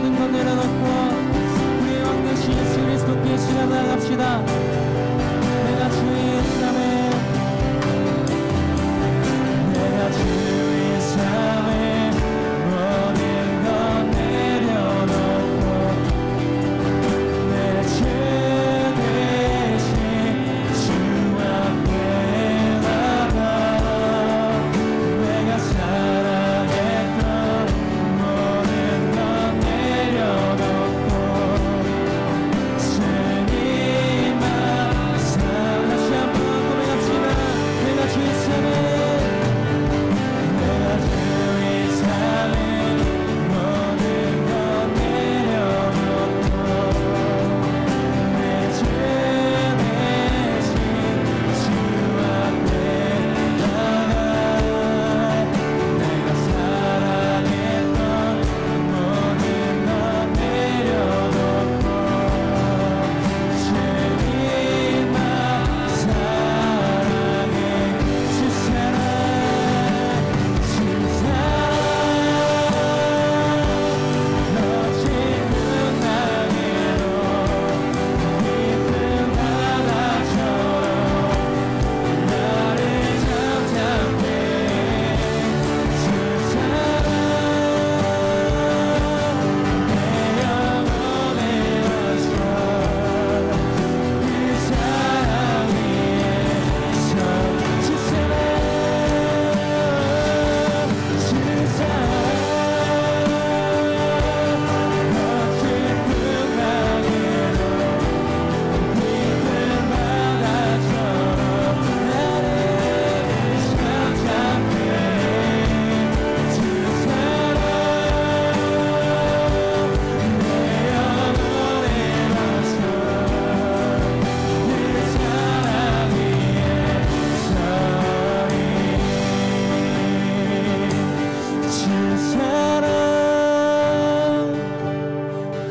모든 것 내려놓고 우리의 왕 되신 예수 그리스도께 시간 나갑시다. 내가 주의 삶에 내가 주의 삶에 모든 것 내려놓고 내 주 대신 주 앞에 나가 내가 사랑했던 모든 것 내려놓고 주님만 다시 한번 고백합시다. 내가 주의 삶에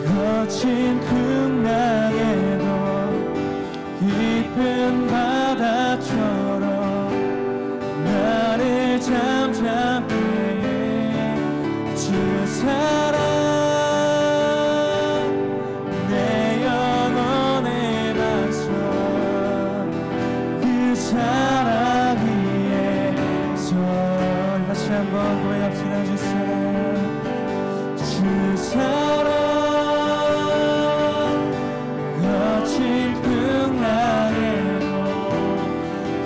거친 풍랑에도 깊은 바다처럼 나를 잠잠케 해 주 사랑 내 영혼의 반석 그 사랑 위에서 다시 한번 고백합시다. 주 사랑 주 사랑 거친 풍랑에도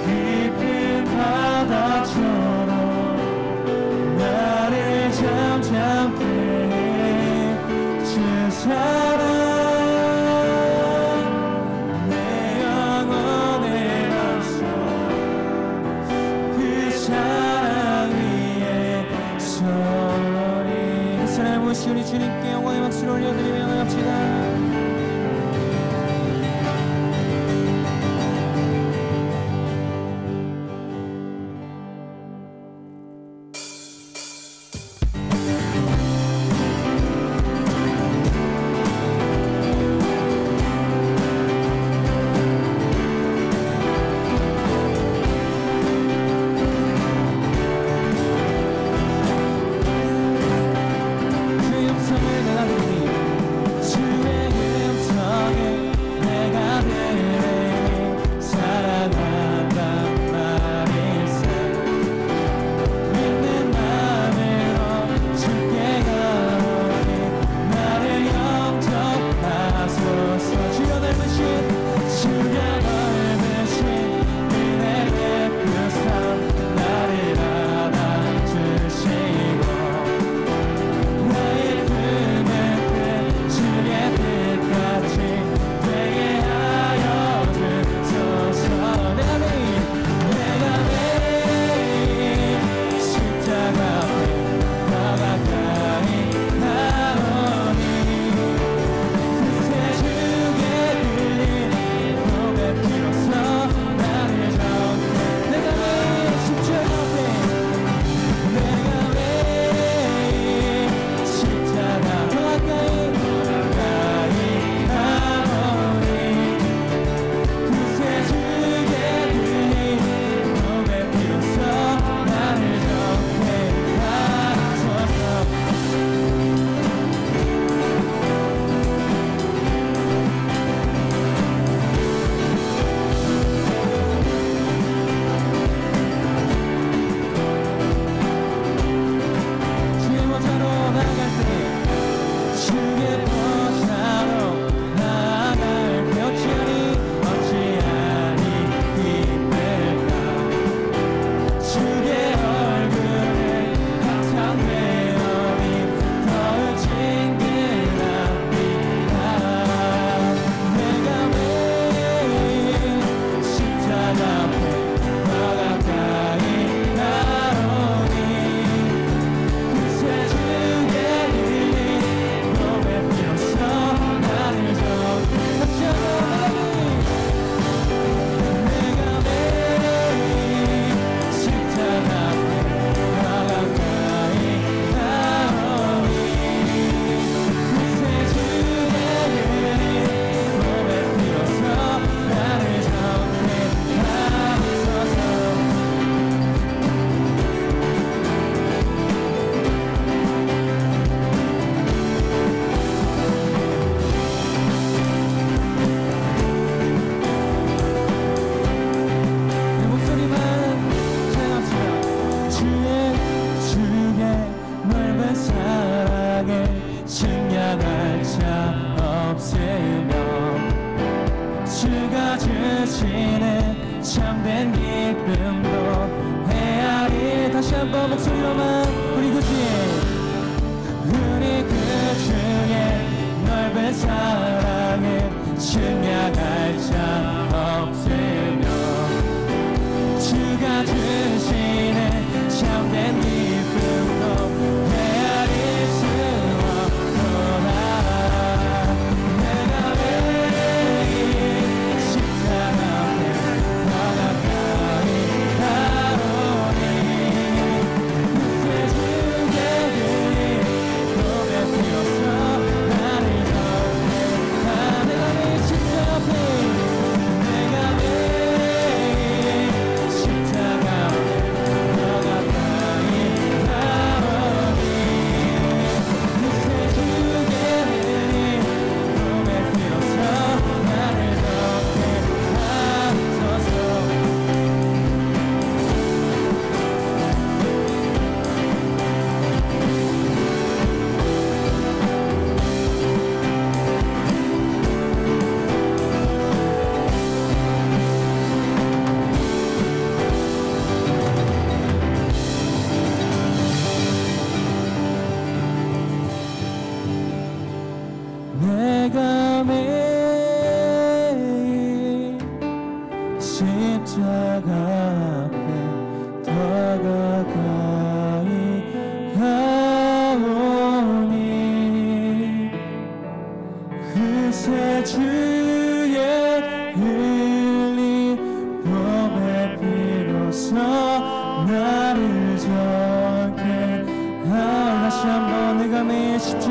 깊은 바다처럼 나를 잠잠케 해 주 사랑 내 영혼의 반석 그 사랑 위에 서리. 그 사랑을 모시 우리 주님께 영광의 박수를 올려드리며 나갑시다. 주의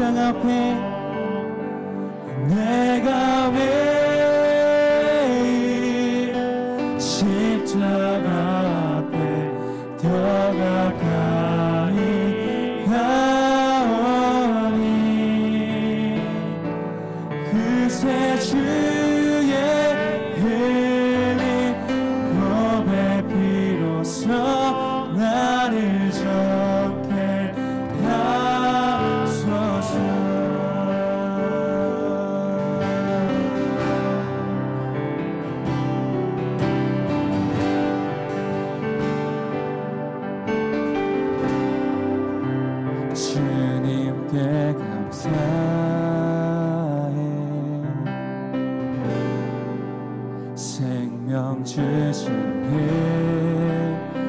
십자가 앞에 내가 왜 십자가 앞에 더 가까이 가오니 그새 주의 흘린 보배 피로써 나를 적게 하소서. 주님께 감사해 생명 주신 그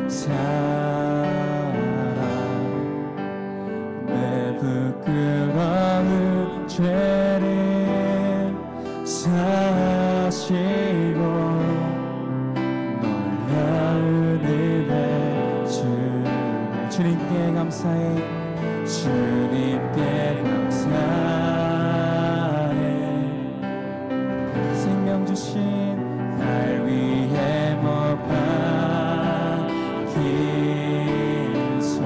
사랑 내 부끄러운 죄를 사시고 놀라운 은혜 주님께 감사해 주님께 감사해 생명 주신 날 위해 못 박힌 손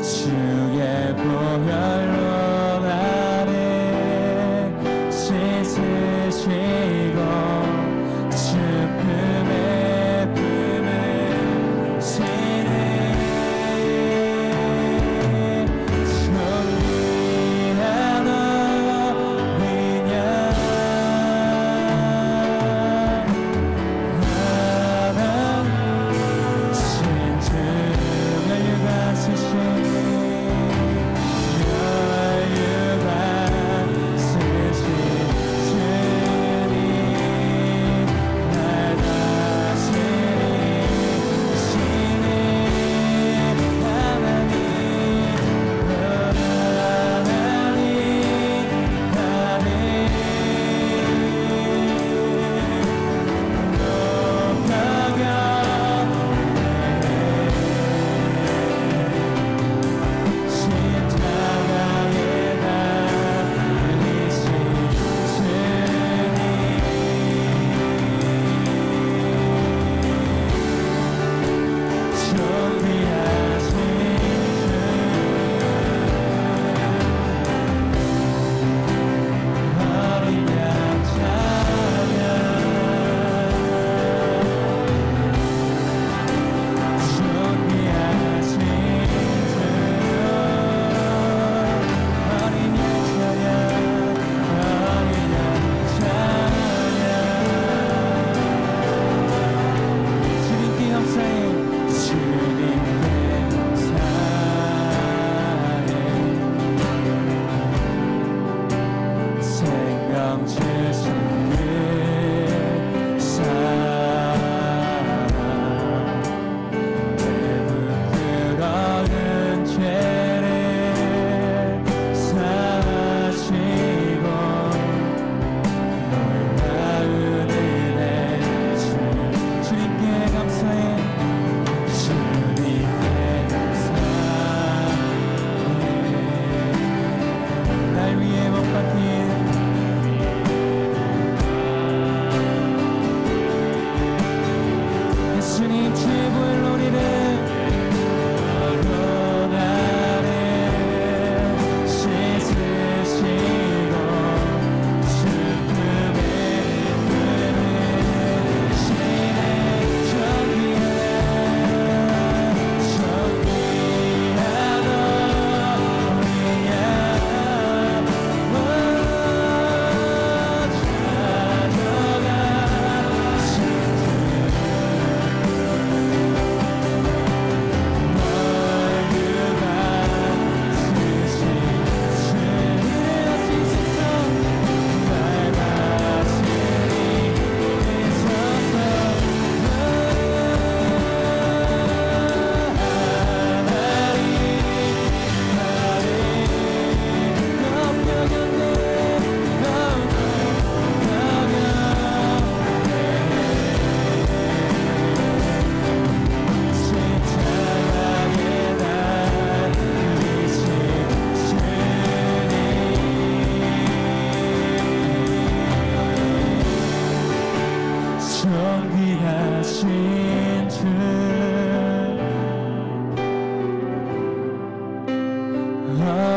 주의 보혈로 나를 씻으시고 슬픔의 품을 지는 존귀한 어린 양 하나님 신주가 육아 쓰신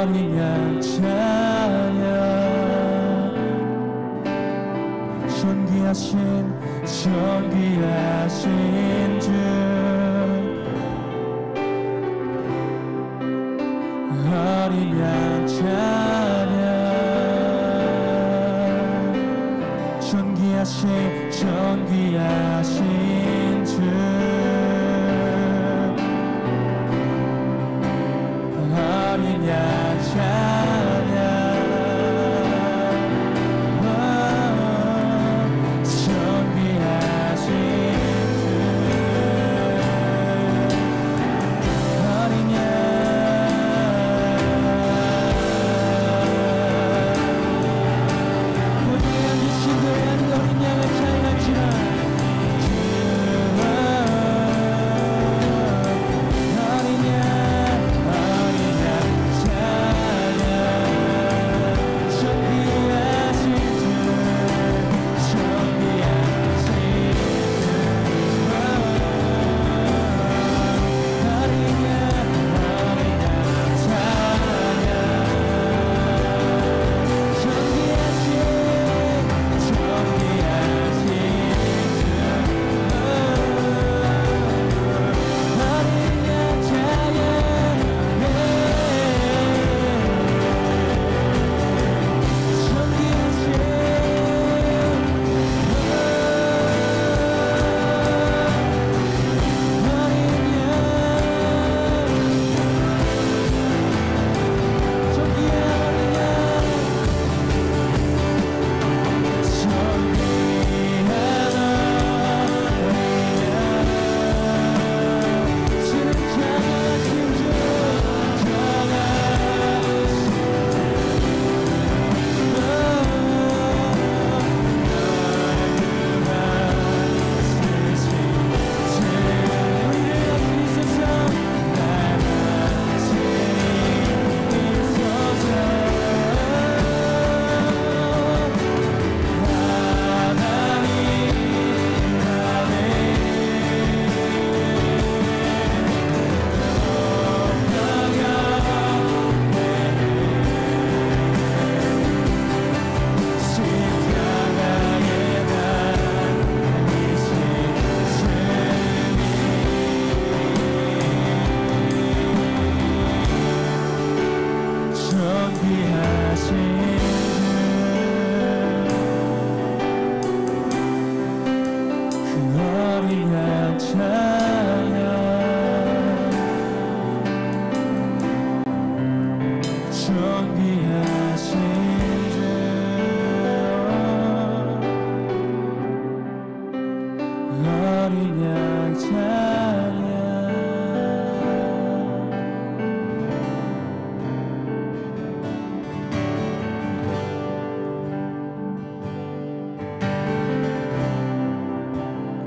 어린 양 찬양 존귀하신 주 어린 양 찬양 존귀하신 주 어린 양 찬양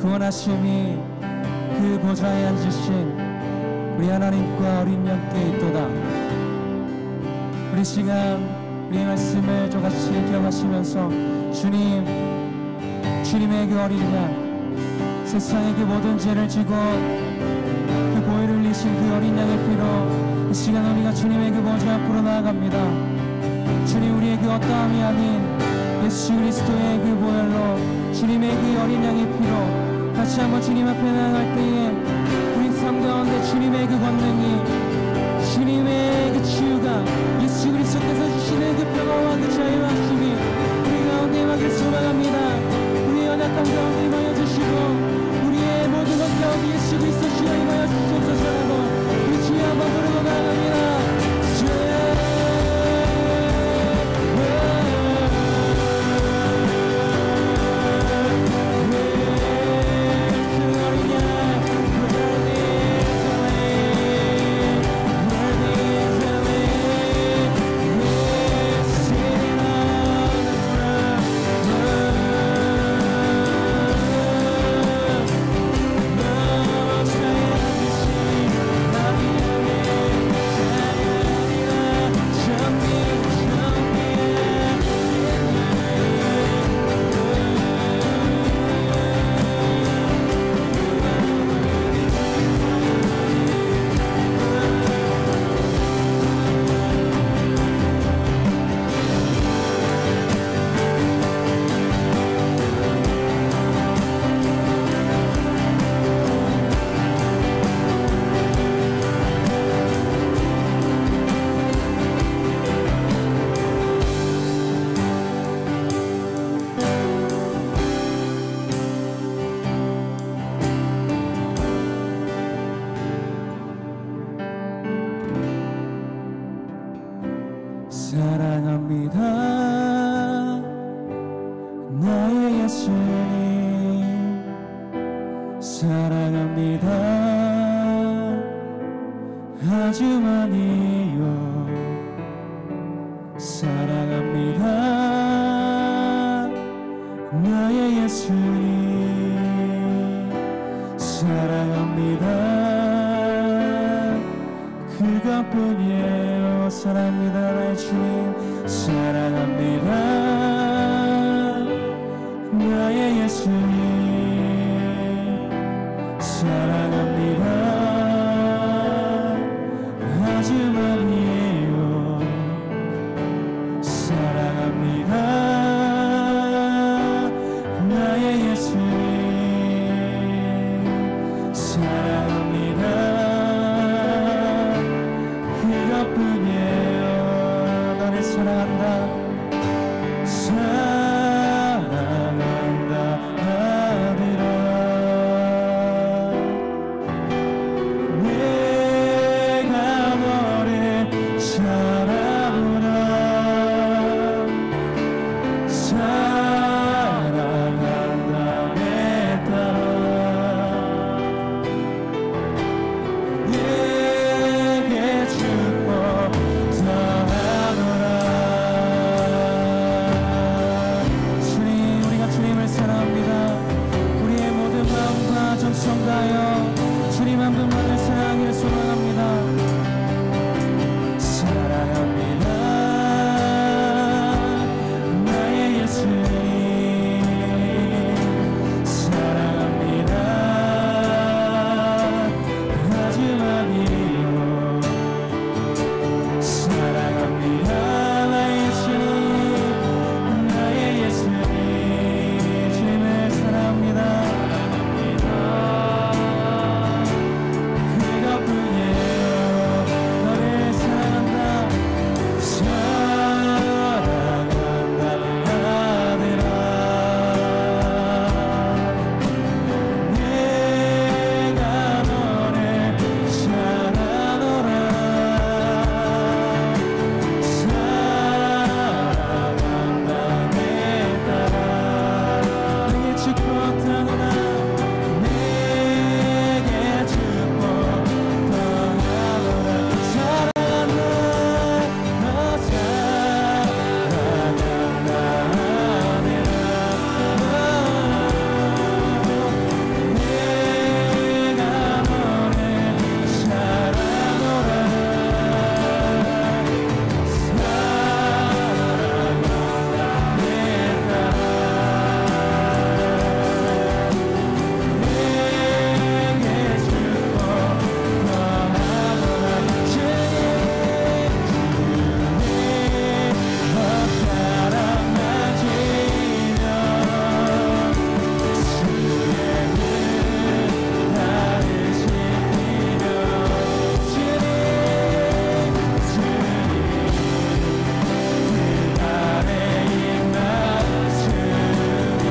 구원하심이 그 보좌에 앉으신 우리 하나님과 어린 양께 있도다. 우리 시간 우리 말씀을 저같이 기억하시면서 주님의 그 어린 양, 세상의 그 모든 죄를 지고 그 보혈을 흘리신 그 어린 양의 피로 이 시간 우리가 주님의 그 보좌 앞으로 나아갑니다. 주님, 우리의 그 어떠함이 아닌 예수 그리스도의 그 보혈로, 주님의 그 어린 양의 피로 같이 한번 주님 앞에 나아갈 때에 우리 삶 가운데 주님의 그 권능이, 주님의 그 치유가, 예수 그리스도께서 주시는 그 평화와 그 자유와 힘이 우리 가운데 임하길 소망합니다. 우리의 연약함 가운데 임하여 주시고 우리의 모든 것 가운데 예수 그리스도 주여 임하여 주옵소서라고 우리 주여 한번 부르고 나아갑니다. Worthy 사랑합니다 나의 예수님 사랑합니다 아주 많이요 사랑합니다 나의 예수님 사랑합니다 그것뿐이에요 사랑합니다 나의 주님 사랑합니다 나의 예수님 사랑합니다 아주 많이에요 사랑합니다 나의 예수님 사랑합니다 그것뿐이에요 너를 사랑한다 사랑한다 아들아 내가 너를 사랑하노라 사랑한다 내 딸아 내게 축복 더하노라 주님 우리가 주님을 사랑합니다 우리의 모든 마음과 정성 다하여 주님 한 분만을 사랑하기를 소망합니다 사랑합니다 나의 예수님 사랑합니다 아주 많이요 사랑합니다 나의 예수님 나의 예수님 주님을 사랑합니다 그것뿐이에요 너를 사랑한다 사랑한다 아들아 내가 너를 사랑하노라 사랑한다 내 딸아 내게 축복 더하노라 내게 축복 더하노라 사랑한다 너 사랑한다 아들아 내가 너를 사랑하노라 사랑한다 내 딸아 내게 축복 더하노라 주님 더 사랑만 지며 주의 그 나를 지키며 주님 그 발에 입맞추고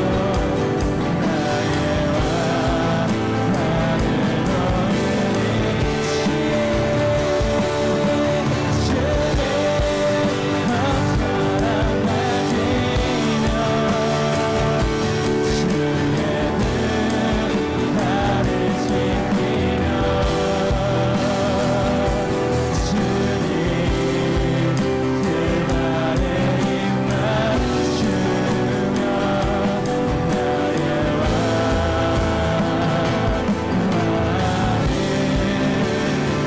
나의 왕관을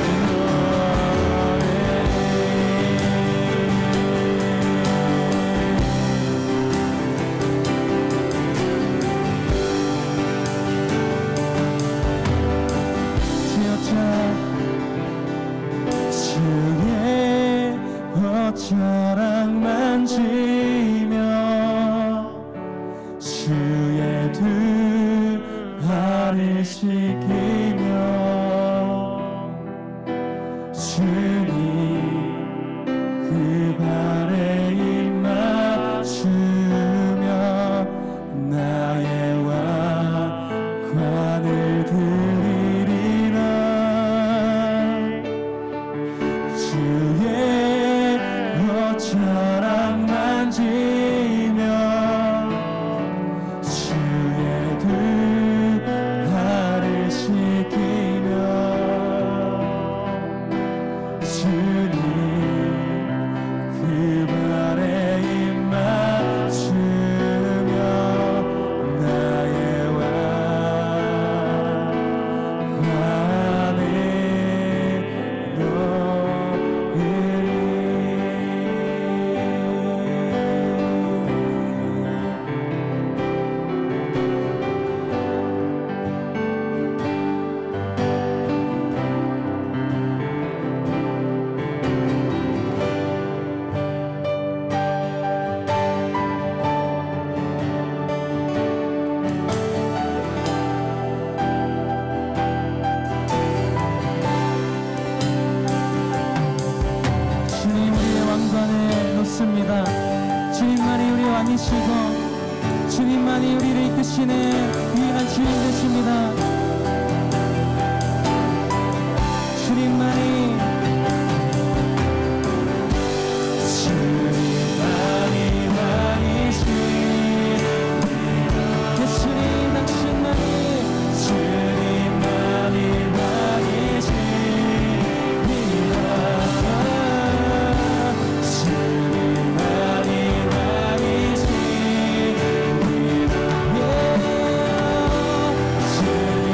주의 옷자락 만지며 주의 두 발을 씻기며 주님 그 발에 입맞추며 나의 왕관을 드리리라 주의 어차 던지며 주의 등화를 지키며 주님 그 발에 입 맞추며 나의 왕 안에 주님 우리의 왕관을 놓습니다. 주님만이 우리의 왕이시고 주님만이 우리를 이끄시는 유일한 주인 되십니다. 주님만이 왕이십니다. 예수님 당신만이 주님만이 왕이십니다. 주님만이 왕이십니다. 주님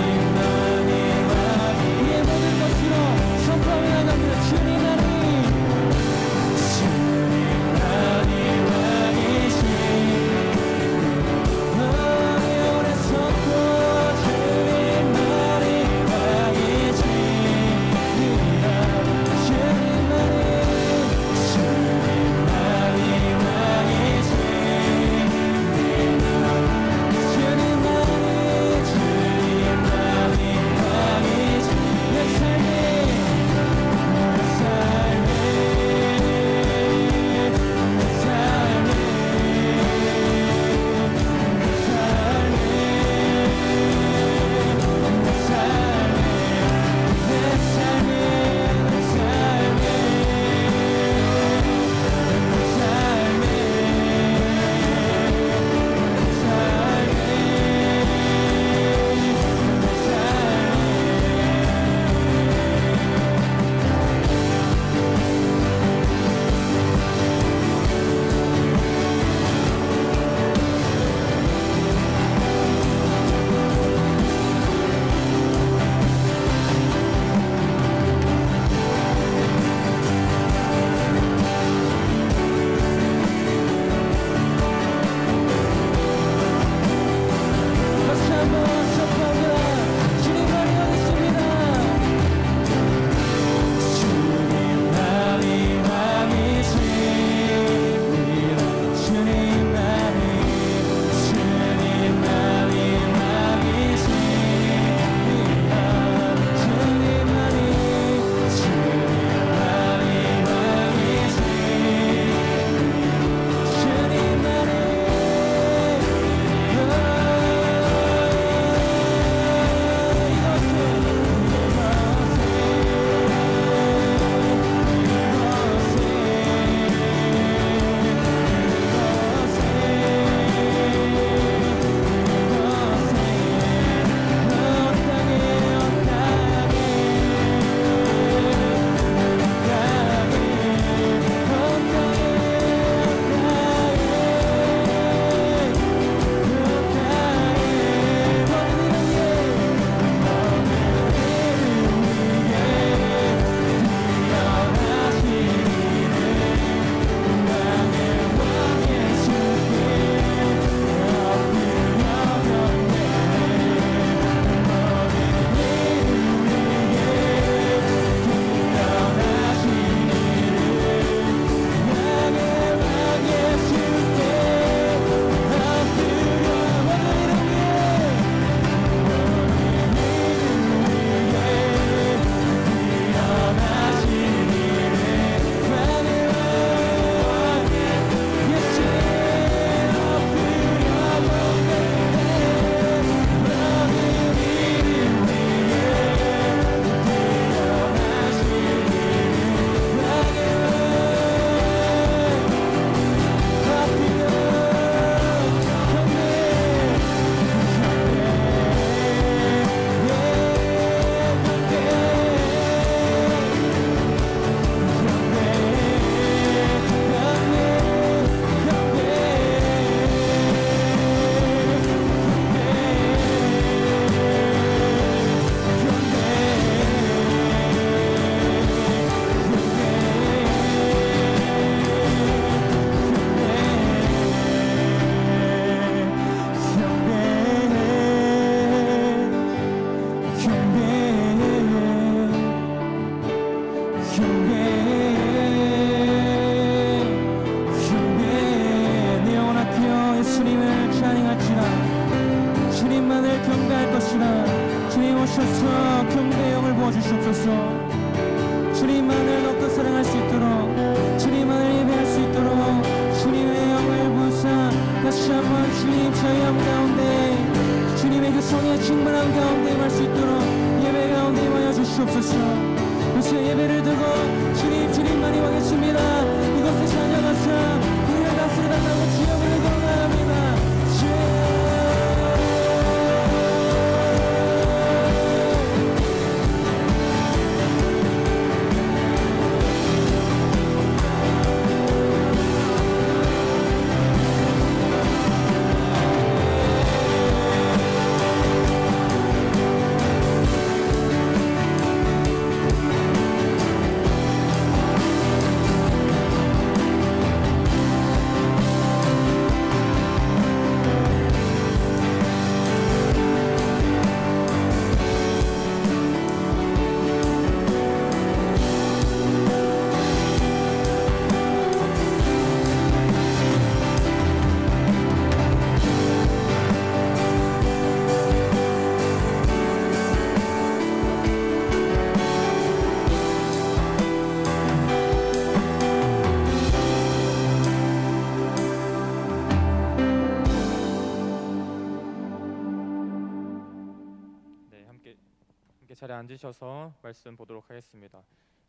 앉으셔서 말씀 보도록 하겠습니다.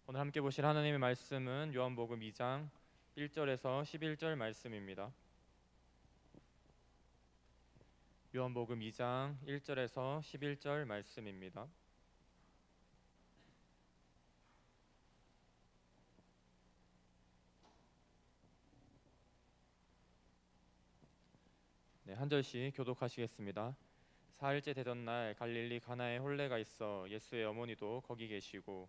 오늘 함께 보실 하나님의 말씀은 요한복음 2장 1절에서 11절 말씀입니다. 요한복음 2장 1절에서 11절 말씀입니다. 네, 한 절씩 교독하시겠습니다. 사흘째 되던 날 갈릴리 가나에 혼례가 있어 예수의 어머니도 거기 계시고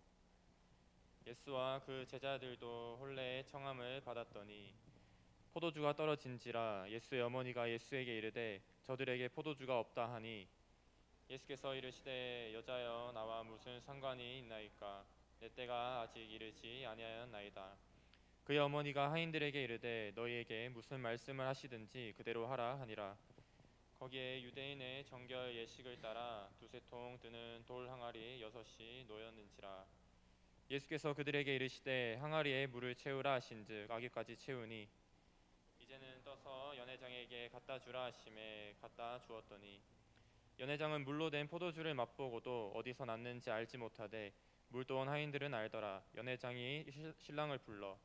예수와 그 제자들도 혼례의 청함을 받았더니 포도주가 떨어진지라 예수의 어머니가 예수에게 이르되 저들에게 포도주가 없다 하니 예수께서 이르시되 여자여 나와 무슨 상관이 있나이까 내 때가 아직 이르지 아니하였나이다. 그의 어머니가 하인들에게 이르되 너희에게 무슨 말씀을 하시든지 그대로 하라 하니라. 거기에 유대인의 정결 예식을 따라 두세 통 드는 돌 항아리 6이 놓였는지라. 예수께서 그들에게 이르시되 항아리에 물을 채우라 하신즉 아기까지 채우니 이제는 떠서 연회장에게 갖다 주라 하심에 갖다 주었더니 연회장은 물로 된 포도주를 맛보고도 어디서 났는지 알지 못하되 물도 온 하인들은 알더라. 연회장이 신랑을 불러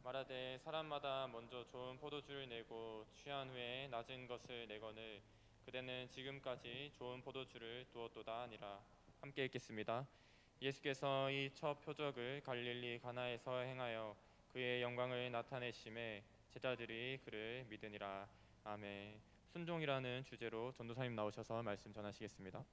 말하되 사람마다 먼저 좋은 포도주를 내고 취한 후에 낮은 것을 내거늘 그대는 지금까지 좋은 포도주를 두었도다 하니라. 함께 읽겠습니다. 예수께서 이 첫 표적을 갈릴리 가나에서 행하여 그의 영광을 나타내심에 제자들이 그를 믿으니라. 아멘. 순종이라는 주제로 전도사님 나오셔서 말씀 전하시겠습니다.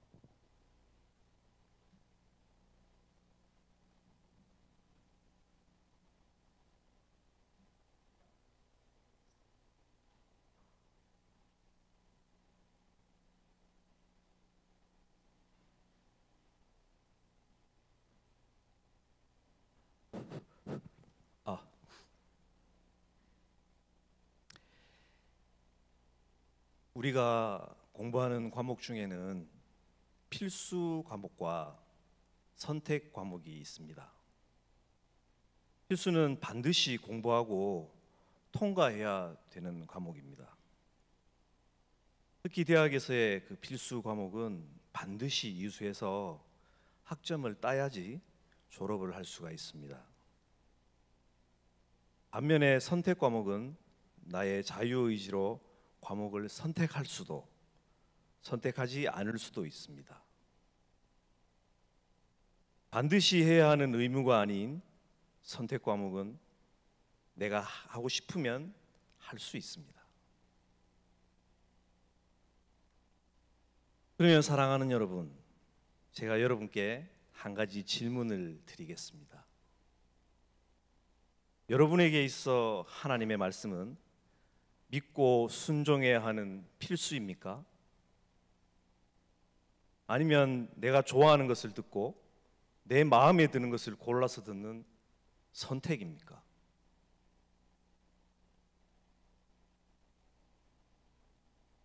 우리가 공부하는 과목 중에는 필수 과목과 선택 과목이 있습니다. 필수는 반드시 공부하고 통과해야 되는 과목입니다. 특히 대학에서의 그 필수 과목은 반드시 이수해서 학점을 따야지 졸업을 할 수가 있습니다. 반면에 선택 과목은 나의 자유의지로 과목을 선택할 수도 선택하지 않을 수도 있습니다. 반드시 해야 하는 의무가 아닌 선택 과목은 내가 하고 싶으면 할 수 있습니다. 그러면 사랑하는 여러분, 제가 여러분께 한 가지 질문을 드리겠습니다. 여러분에게 있어 하나님의 말씀은 믿고 순종해야 하는 필수입니까? 아니면 내가 좋아하는 것을 듣고 내 마음에 드는 것을 골라서 듣는 선택입니까?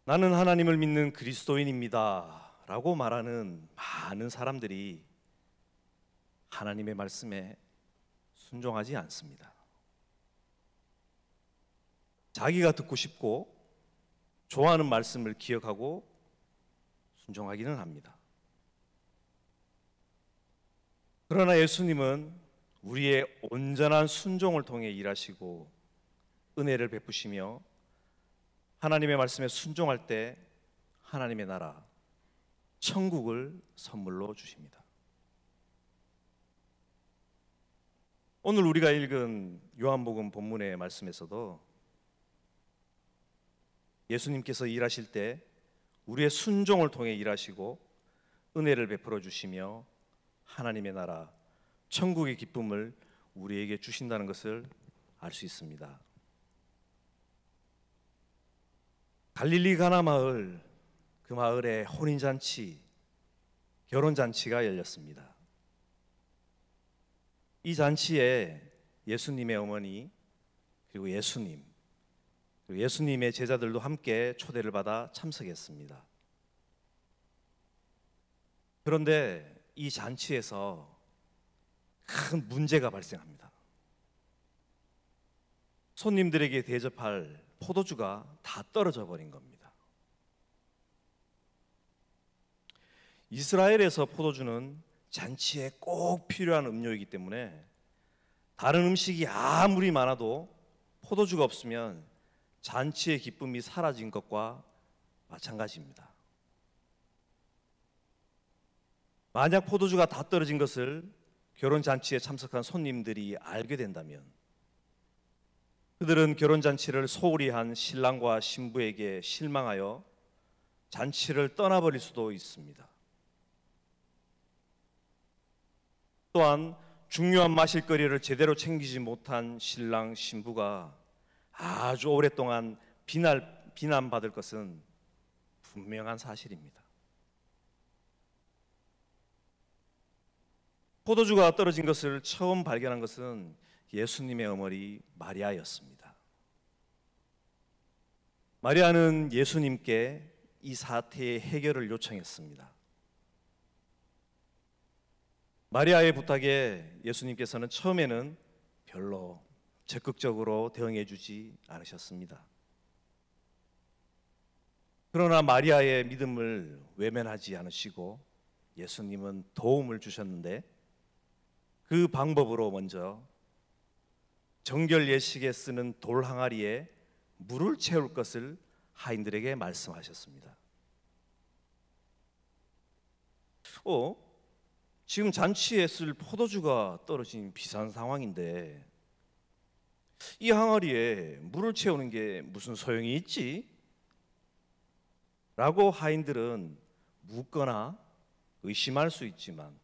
나는 하나님을 믿는 그리스도인입니다 라고 말하는 많은 사람들이 하나님의 말씀에 순종하지 않습니다. 자기가 듣고 싶고 좋아하는 말씀을 기억하고 순종하기는 합니다. 그러나 예수님은 우리의 온전한 순종을 통해 일하시고 은혜를 베푸시며 하나님의 말씀에 순종할 때 하나님의 나라, 천국을 선물로 주십니다. 오늘 우리가 읽은 요한복음 본문의 말씀에서도 예수님께서 일하실 때 우리의 순종을 통해 일하시고 은혜를 베풀어 주시며 하나님의 나라, 천국의 기쁨을 우리에게 주신다는 것을 알 수 있습니다. 갈릴리 가나 마을, 그 마을에 혼인잔치, 결혼잔치가 열렸습니다. 이 잔치에 예수님의 어머니 그리고 예수님, 그리고 예수님의 제자들도 함께 초대를 받아 참석했습니다. 그런데 이 잔치에서 큰 문제가 발생합니다. 손님들에게 대접할 포도주가 다 떨어져 버린 겁니다. 이스라엘에서 포도주는 잔치에 꼭 필요한 음료이기 때문에 다른 음식이 아무리 많아도 포도주가 없으면 잔치의 기쁨이 사라진 것과 마찬가지입니다. 만약 포도주가 다 떨어진 것을 결혼 잔치에 참석한 손님들이 알게 된다면 그들은 결혼 잔치를 소홀히 한 신랑과 신부에게 실망하여 잔치를 떠나버릴 수도 있습니다. 또한 중요한 마실거리를 제대로 챙기지 못한 신랑 신부가 아주 오랫동안 비난받을 것은 분명한 사실입니다. 포도주가 떨어진 것을 처음 발견한 것은 예수님의 어머니 마리아였습니다. 마리아는 예수님께 이 사태의 해결을 요청했습니다. 마리아의 부탁에 예수님께서는 처음에는 별로 적극적으로 대응해 주지 않으셨습니다. 그러나 마리아의 믿음을 외면하지 않으시고 예수님은 도움을 주셨는데 그 방법으로 먼저 정결 예식에 쓰는 돌 항아리에 물을 채울 것을 하인들에게 말씀하셨습니다. 지금 잔치에 쓸 포도주가 떨어진 비싼 상황인데 이 항아리에 물을 채우는 게 무슨 소용이 있지? 라고 하인들은 묻거나 의심할 수 있지만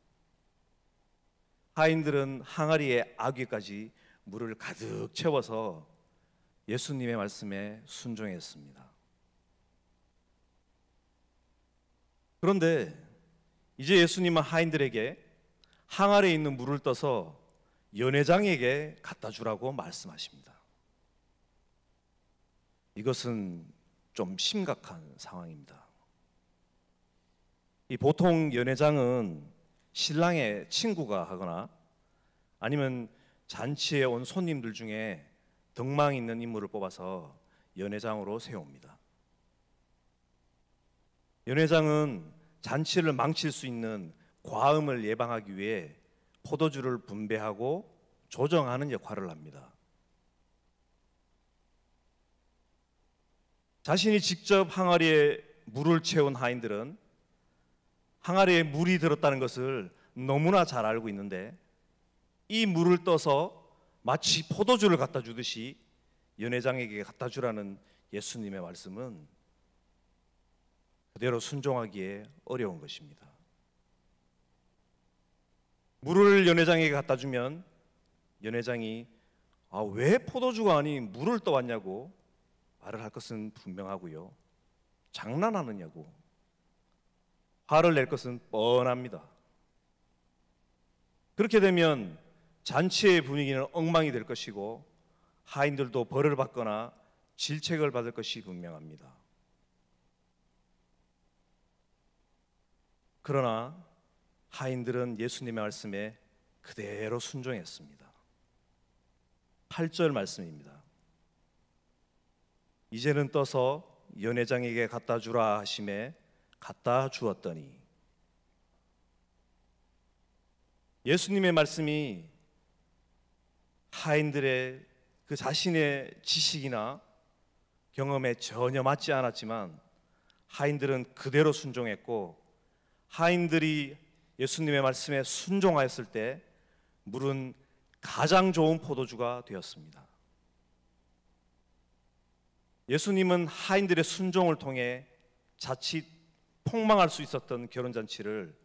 하인들은 항아리에 아귀까지 물을 가득 채워서 예수님의 말씀에 순종했습니다. 그런데 이제 예수님은 하인들에게 항아리에 있는 물을 떠서 연회장에게 갖다 주라고 말씀하십니다. 이것은 좀 심각한 상황입니다. 보통 연회장은 신랑의 친구가 하거나 아니면 잔치에 온 손님들 중에 덕망 있는 인물을 뽑아서 연회장으로 세웁니다. 연회장은 잔치를 망칠 수 있는 과음을 예방하기 위해 포도주를 분배하고 조정하는 역할을 합니다. 자신이 직접 항아리에 물을 채운 하인들은 항아리에 물이 들었다는 것을 너무나 잘 알고 있는데 이 물을 떠서 마치 포도주를 갖다 주듯이 연회장에게 갖다 주라는 예수님의 말씀은 그대로 순종하기에 어려운 것입니다. 물을 연회장에게 갖다 주면 연회장이 왜 포도주가 아닌 물을 떠왔냐고 말을 할 것은 분명하고요. 장난하느냐고 화를 낼 것은 뻔합니다. 그렇게 되면 잔치의 분위기는 엉망이 될 것이고 하인들도 벌을 받거나 질책을 받을 것이 분명합니다. 그러나 하인들은 예수님의 말씀에 그대로 순종했습니다. 8절 말씀입니다. 이제는 떠서 연회장에게 갖다 주라 하심에 갖다 주었더니 예수님의 말씀이 하인들의 그 자신의 지식이나 경험에 전혀 맞지 않았지만 하인들은 그대로 순종했고 하인들이 예수님의 말씀에 순종하였을 때 물은 가장 좋은 포도주가 되었습니다. 예수님은 하인들의 순종을 통해 자칫 폭망할 수 있었던 결혼잔치를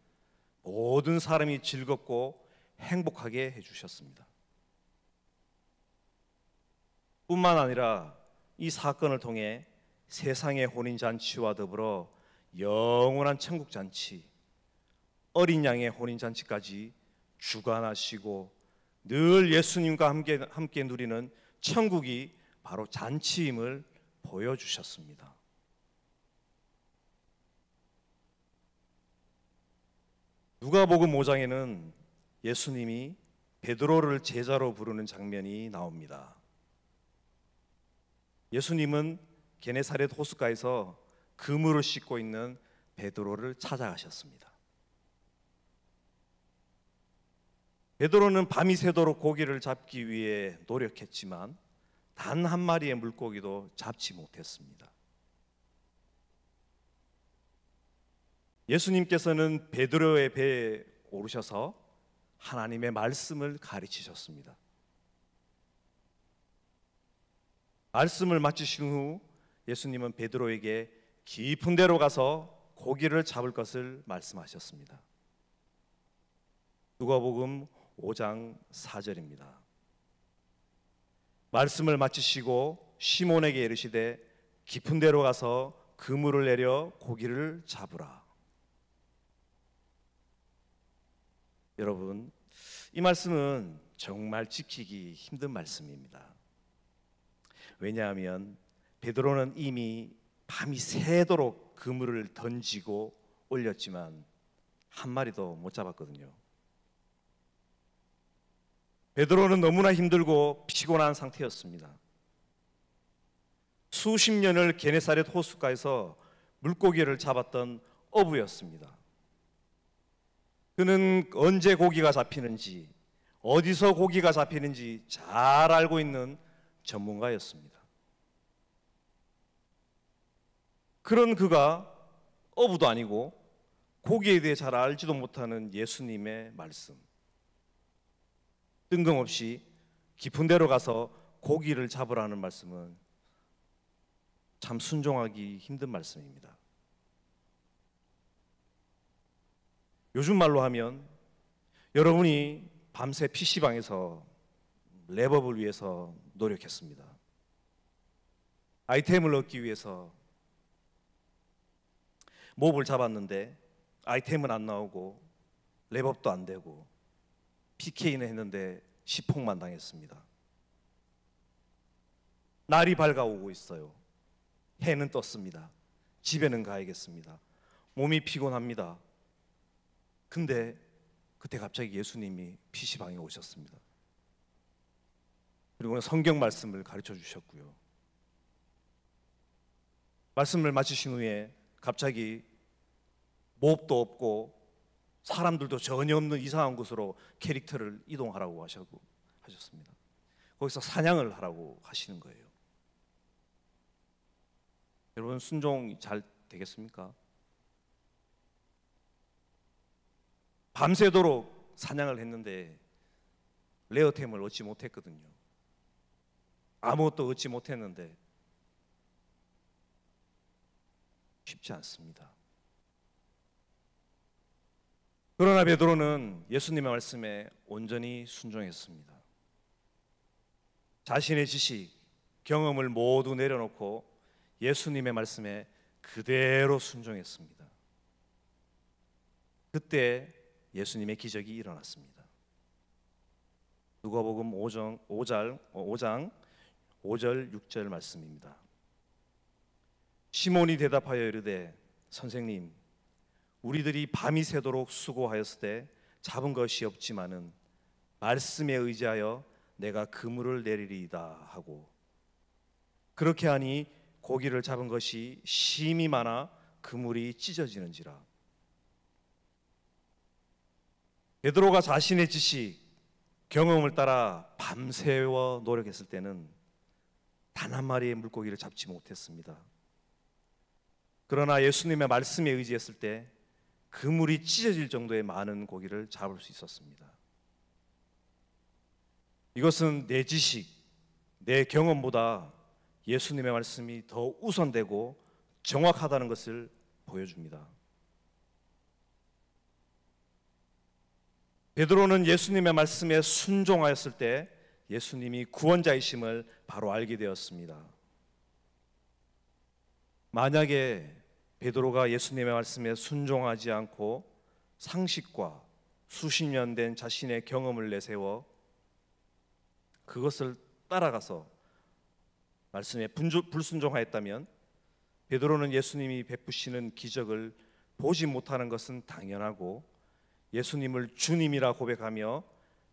모든 사람이 즐겁고 행복하게 해주셨습니다. 뿐만 아니라 이 사건을 통해 세상의 혼인잔치와 더불어 영원한 천국잔치, 어린 양의 혼인잔치까지 주관하시고 늘 예수님과 함께 누리는 천국이 바로 잔치임을 보여주셨습니다. 누가복음 5장에는 예수님이 베드로를 제자로 부르는 장면이 나옵니다. 예수님은 게네사렛 호숫가에서 그물을 씻고 있는 베드로를 찾아가셨습니다. 베드로는 밤이 새도록 고기를 잡기 위해 노력했지만 단 한 마리의 물고기도 잡지 못했습니다. 예수님께서는 베드로의 배에 오르셔서 하나님의 말씀을 가르치셨습니다. 말씀을 마치신 후 예수님은 베드로에게 깊은 데로 가서 고기를 잡을 것을 말씀하셨습니다. 누가복음 5장 4절입니다. 말씀을 마치시고 시몬에게 이르시되 깊은 데로 가서 그물을 내려 고기를 잡으라. 여러분, 이 말씀은 정말 지키기 힘든 말씀입니다. 왜냐하면 베드로는 이미 밤이 새도록 그물을 던지고 올렸지만 한 마리도 못 잡았거든요. 베드로는 너무나 힘들고 피곤한 상태였습니다. 수십 년을 게네사렛 호숫가에서 물고기를 잡았던 어부였습니다. 그는 언제 고기가 잡히는지, 어디서 고기가 잡히는지 잘 알고 있는 전문가였습니다. 그런 그가 어부도 아니고 고기에 대해 잘 알지도 못하는 예수님의 말씀, 뜬금없이 깊은 데로 가서 고기를 잡으라는 말씀은 참 순종하기 힘든 말씀입니다. 요즘 말로 하면 여러분이 밤새 PC방에서 랩업을 위해서 노력했습니다. 아이템을 얻기 위해서 몹을 잡았는데 아이템은 안 나오고 랩업도 안 되고 PK는 했는데 시폭만 당했습니다. 날이 밝아오고 있어요. 해는 떴습니다. 집에는 가야겠습니다. 몸이 피곤합니다. 근데 그때 갑자기 예수님이 PC방에 오셨습니다. 그리고 성경 말씀을 가르쳐 주셨고요. 말씀을 마치신 후에 갑자기 몹도 없고 사람들도 전혀 없는 이상한 곳으로 캐릭터를 이동하라고 하셨습니다. 거기서 사냥을 하라고 하시는 거예요. 여러분, 순종 잘 되겠습니까? 밤새도록 사냥을 했는데 레어템을 얻지 못했거든요. 아무것도 얻지 못했는데 쉽지 않습니다. 그러나 베드로는 예수님의 말씀에 온전히 순종했습니다. 자신의 지식, 경험을 모두 내려놓고 예수님의 말씀에 그대로 순종했습니다. 그때 예수님의 기적이 일어났습니다. 누가복음 5장 5절 6절 말씀입니다. 시몬이 대답하여 이르되 선생님, 우리들이 밤이 새도록 수고하였으되 잡은 것이 없지만은 말씀에 의지하여 내가 그물을 내리리이다 하고, 그렇게 하니 고기를 잡은 것이 심이 많아 그물이 찢어지는지라. 베드로가 자신의 지식, 경험을 따라 밤새워 노력했을 때는 단 한 마리의 물고기를 잡지 못했습니다. 그러나 예수님의 말씀에 의지했을 때 그물이 찢어질 정도의 많은 고기를 잡을 수 있었습니다. 이것은 내 지식, 내 경험보다 예수님의 말씀이 더 우선되고 정확하다는 것을 보여줍니다. 베드로는 예수님의 말씀에 순종하였을 때 예수님이 구원자이심을 바로 알게 되었습니다. 만약에 베드로가 예수님의 말씀에 순종하지 않고 상식과 수십 년 된 자신의 경험을 내세워 그것을 따라가서 말씀에 불순종하였다면 베드로는 예수님이 베푸시는 기적을 보지 못하는 것은 당연하고 예수님을 주님이라 고백하며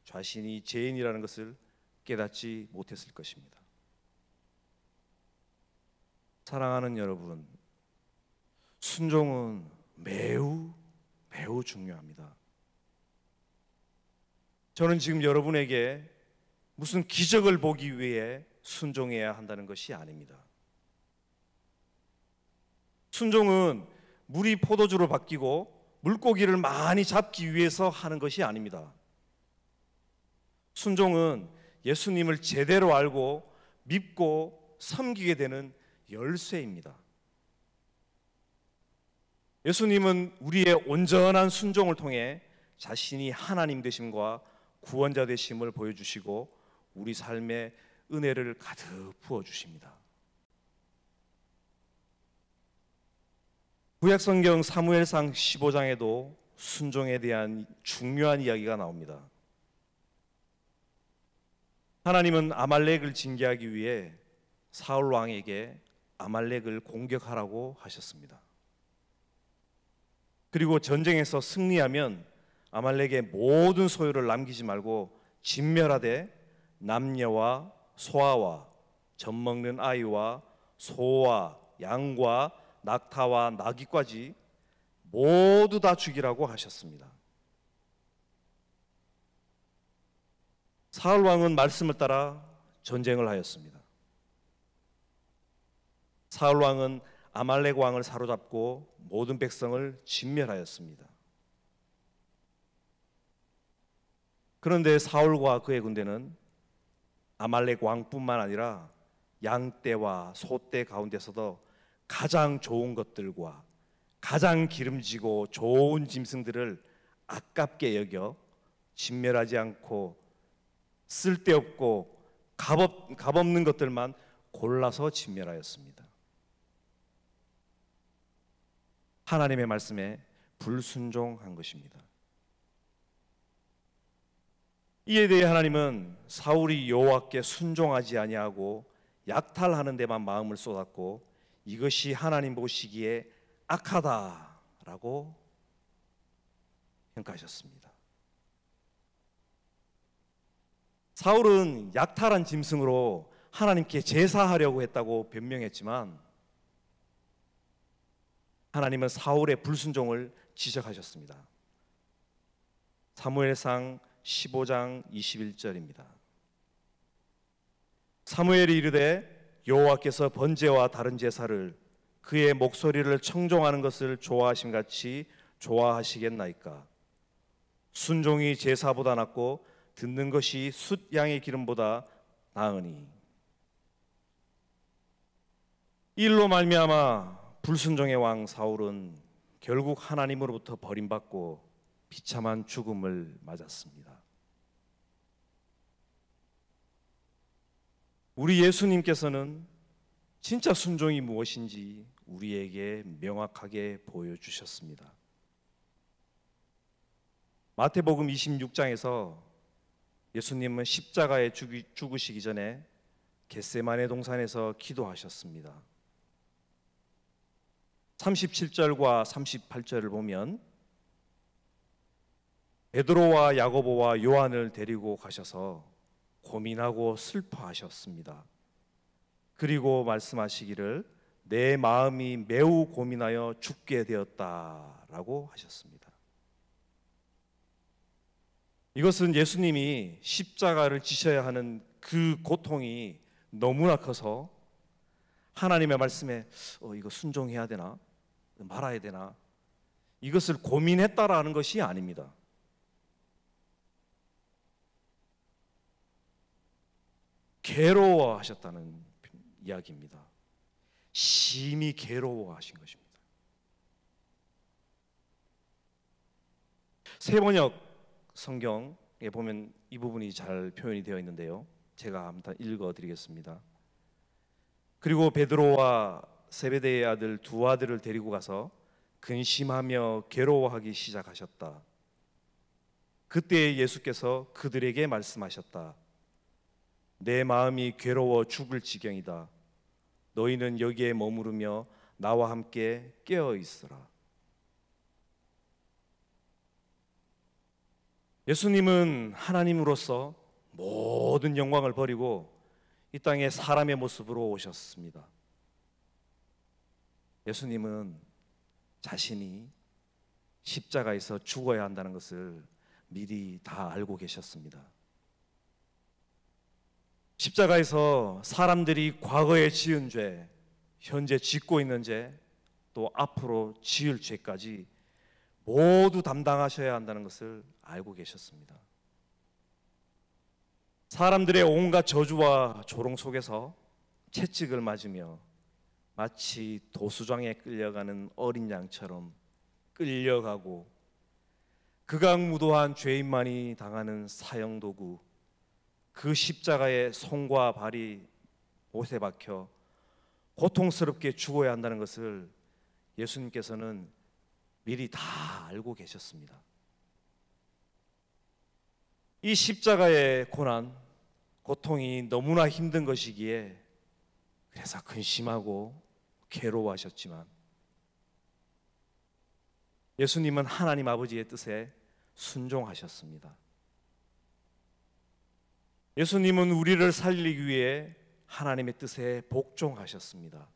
자신이 죄인이라는 것을 깨닫지 못했을 것입니다. 사랑하는 여러분, 순종은 매우 중요합니다. 저는 지금 여러분에게 무슨 기적을 보기 위해 순종해야 한다는 것이 아닙니다. 순종은 물이 포도주로 바뀌고 물고기를 많이 잡기 위해서 하는 것이 아닙니다. 순종은 예수님을 제대로 알고 믿고 섬기게 되는 열쇠입니다. 예수님은 우리의 온전한 순종을 통해 자신이 하나님 되심과 구원자 되심을 보여주시고 우리 삶에 은혜를 가득 부어주십니다. 구약성경 사무엘상 15장에도 순종에 대한 중요한 이야기가 나옵니다. 하나님은 아말렉을 징계하기 위해 사울 왕에게 아말렉을 공격하라고 하셨습니다. 그리고 전쟁에서 승리하면 아말렉의 모든 소유를 남기지 말고 진멸하되 남녀와 소아와 젖먹는 아이와 소와 양과 낙타와 나귀까지 모두 다 죽이라고 하셨습니다. 사울 왕은 말씀을 따라 전쟁을 하였습니다. 사울 왕은 아말렉 왕을 사로잡고 모든 백성을 진멸하였습니다. 그런데 사울과 그의 군대는 아말렉 왕뿐만 아니라 양떼와 소떼 가운데서도 가장 좋은 것들과 가장 기름지고 좋은 짐승들을 아깝게 여겨 진멸하지 않고 쓸데없고 값없는 것들만 골라서 진멸하였습니다. 하나님의 말씀에 불순종한 것입니다. 이에 대해 하나님은 사울이 여호와께 순종하지 아니하고 약탈하는 데만 마음을 쏟았고 이것이 하나님 보시기에 악하다라고 평가하셨습니다. 사울은 약탈한 짐승으로 하나님께 제사하려고 했다고 변명했지만 하나님은 사울의 불순종을 지적하셨습니다. 사무엘상 15장 21절입니다. 사무엘이 이르되 여호와께서 번제와 다른 제사를 그의 목소리를 청종하는 것을 좋아하심 같이 좋아하시겠나이까. 순종이 제사보다 낫고 듣는 것이 숫 양의 기름보다 나으니. 일로 말미암아 불순종의 왕 사울은 결국 하나님으로부터 버림받고 비참한 죽음을 맞았습니다. 우리 예수님께서는 진짜 순종이 무엇인지 우리에게 명확하게 보여주셨습니다. 마태복음 26장에서 예수님은 십자가에 죽으시기 전에 겟세마네 동산에서 기도하셨습니다. 37절과 38절을 보면 베드로와 야고보와 요한을 데리고 가셔서 고민하고 슬퍼하셨습니다. 그리고 말씀하시기를 내 마음이 매우 고민하여 죽게 되었다라고 하셨습니다. 이것은 예수님이 십자가를 지셔야 하는 그 고통이 너무나 커서 하나님의 말씀에 이거 순종해야 되나? 말아야 되나? 이것을 고민했다라는 것이 아닙니다. 괴로워하셨다는 이야기입니다. 심히 괴로워하신 것입니다. 세번역 성경에 보면 이 부분이 잘 표현이 되어 있는데요. 제가 한번 읽어드리겠습니다. 그리고 베드로와 세베대의 아들 두 아들을 데리고 가서 근심하며 괴로워하기 시작하셨다. 그때 예수께서 그들에게 말씀하셨다. 내 마음이 괴로워 죽을 지경이다. 너희는 여기에 머무르며 나와 함께 깨어 있으라. 예수님은 하나님으로서 모든 영광을 버리고 이 땅에 사람의 모습으로 오셨습니다. 예수님은 자신이 십자가에서 죽어야 한다는 것을 미리 다 알고 계셨습니다. 십자가에서 사람들이 과거에 지은 죄, 현재 짓고 있는 죄, 또 앞으로 지을 죄까지 모두 담당하셔야 한다는 것을 알고 계셨습니다. 사람들의 온갖 저주와 조롱 속에서 채찍을 맞으며 마치 도수장에 끌려가는 어린 양처럼 끌려가고 극악무도한 죄인만이 당하는 사형도구, 그 십자가의 손과 발이 못에 박혀 고통스럽게 죽어야 한다는 것을 예수님께서는 미리 다 알고 계셨습니다. 이 십자가의 고난, 고통이 너무나 힘든 것이기에 그래서 근심하고 괴로워하셨지만 예수님은 하나님 아버지의 뜻에 순종하셨습니다. 예수님은 우리를 살리기 위해 하나님의 뜻에 복종하셨습니다.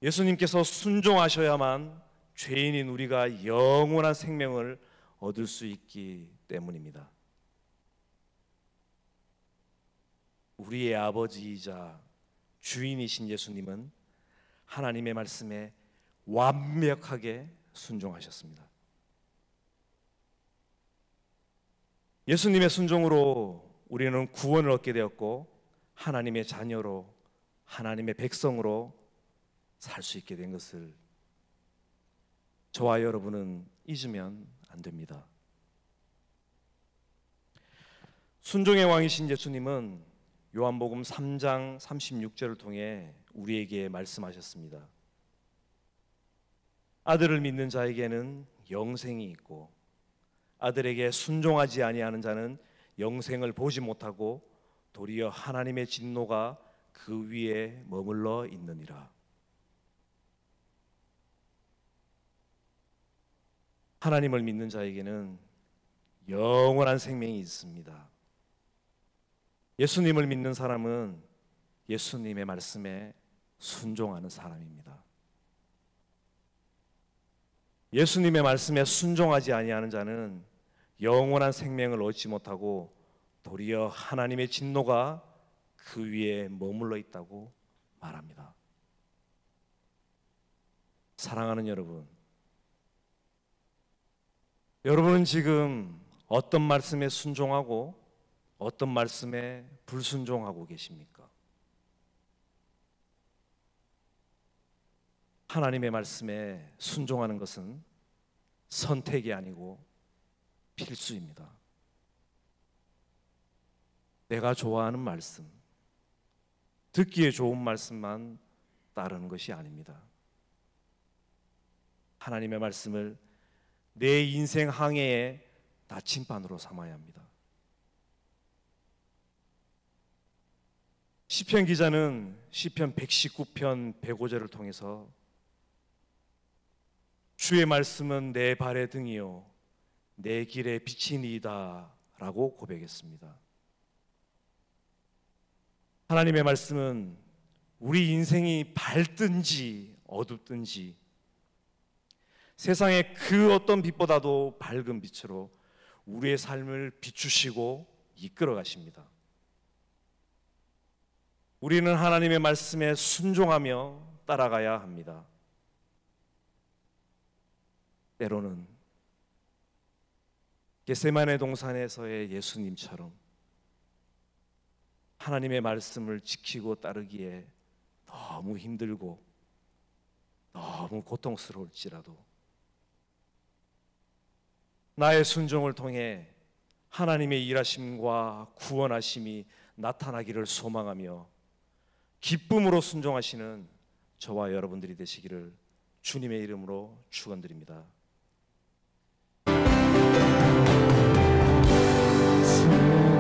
예수님께서 순종하셔야만 죄인인 우리가 영원한 생명을 얻을 수 있기 때문입니다. 우리의 아버지이자 주인이신 예수님은 하나님의 말씀에 완벽하게 순종하셨습니다. 예수님의 순종으로 우리는 구원을 얻게 되었고 하나님의 자녀로, 하나님의 백성으로 살 수 있게 된 것을 저와 여러분은 잊으면 안 됩니다. 순종의 왕이신 예수님은 요한복음 3장 36절을 통해 우리에게 말씀하셨습니다. 아들을 믿는 자에게는 영생이 있고 아들에게 순종하지 아니하는 자는 영생을 보지 못하고 도리어 하나님의 진노가 그 위에 머물러 있느니라. 하나님을 믿는 자에게는 영원한 생명이 있습니다. 예수님을 믿는 사람은 예수님의 말씀에 순종하는 사람입니다. 예수님의 말씀에 순종하지 아니하는 자는 영원한 생명을 얻지 못하고 도리어 하나님의 진노가 그 위에 머물러 있다고 말합니다. 사랑하는 여러분, 여러분은 지금 어떤 말씀에 순종하고 어떤 말씀에 불순종하고 계십니까? 하나님의 말씀에 순종하는 것은 선택이 아니고 필수입니다. 내가 좋아하는 말씀, 듣기에 좋은 말씀만 따르는 것이 아닙니다. 하나님의 말씀을 내 인생 항해의 나침반으로 삼아야 합니다. 시편 기자는 시편 119편 105절을 통해서 주의 말씀은 내 발의 등이요 내 길의 빛이니이다 라고 고백했습니다. 하나님의 말씀은 우리 인생이 밝든지 어둡든지 세상의 그 어떤 빛보다도 밝은 빛으로 우리의 삶을 비추시고 이끌어 가십니다. 우리는 하나님의 말씀에 순종하며 따라가야 합니다. 때로는 겟세마네 동산에서의 예수님처럼 하나님의 말씀을 지키고 따르기에 너무 힘들고 너무 고통스러울지라도 나의 순종을 통해 하나님의 일하심과 구원하심이 나타나기를 소망하며 기쁨으로 순종하시는 저와 여러분들이 되시기를 주님의 이름으로 축원드립니다. 주님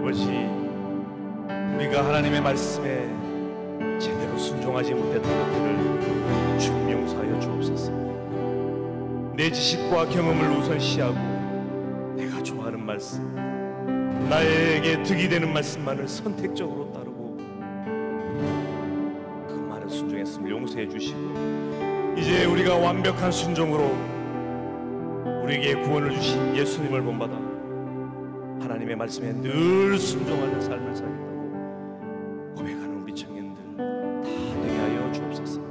아버지, 우리가 하나님의 말씀에 제대로 순종하지 못했던 것들을 주님 용서하여 주옵소서. 내 지식과 경험을 우선시하고 내가 좋아하는 말씀, 나에게 득이 되는 말씀만을 선택적으로 따르고 그 말을 순종했음을 용서해 주시고, 이제 우리가 완벽한 순종으로 우리에게 구원을 주신 예수님을 본받아 하나님의 말씀에 늘 순종하는 삶을 살겠다고 고백하는 우리 청년들 다 되게 하여 주옵소서.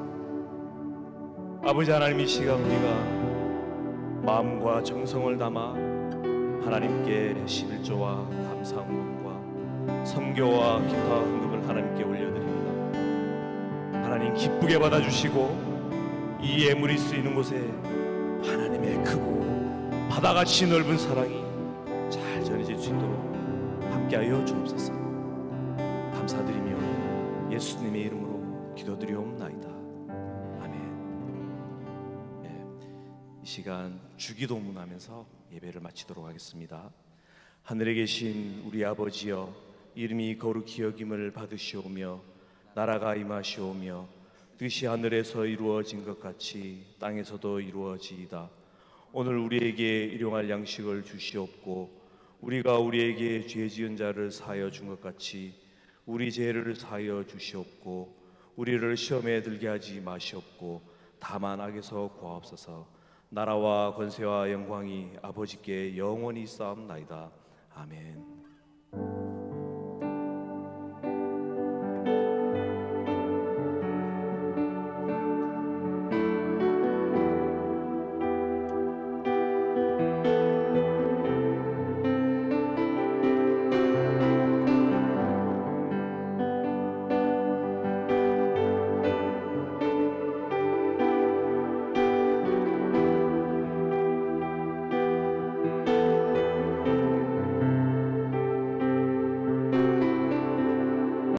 아버지 하나님, 이 시간 우리가 마음과 정성을 담아 하나님께 11조와 감사헌금과 선교와 기타 헌금을 하나님께 올려드립니다. 하나님 기쁘게 받아주시고 이 예물이 쓰이는 곳에 하나님의 크고 바다같이 넓은 사랑이 잘 전해질 수 있도록 함께하여 주옵소서. 감사드리며 예수님의 이름으로 기도드리옵나이다. 이 시간 주기도문하면서 예배를 마치도록 하겠습니다. 하늘에 계신 우리 아버지여, 이름이 거룩히 여김을 받으시오며 나라가 임하시오며 뜻이 하늘에서 이루어진 것 같이 땅에서도 이루어지이다. 오늘 우리에게 일용할 양식을 주시옵고 우리가 우리에게 죄 지은 자를 사하여 준 것 같이 우리 죄를 사하여 주시옵고 우리를 시험에 들게 하지 마시옵고 다만 악에서 구하옵소서. 나라와 권세와 영광이 아버지께 영원히 쌓옵나이다. 아멘.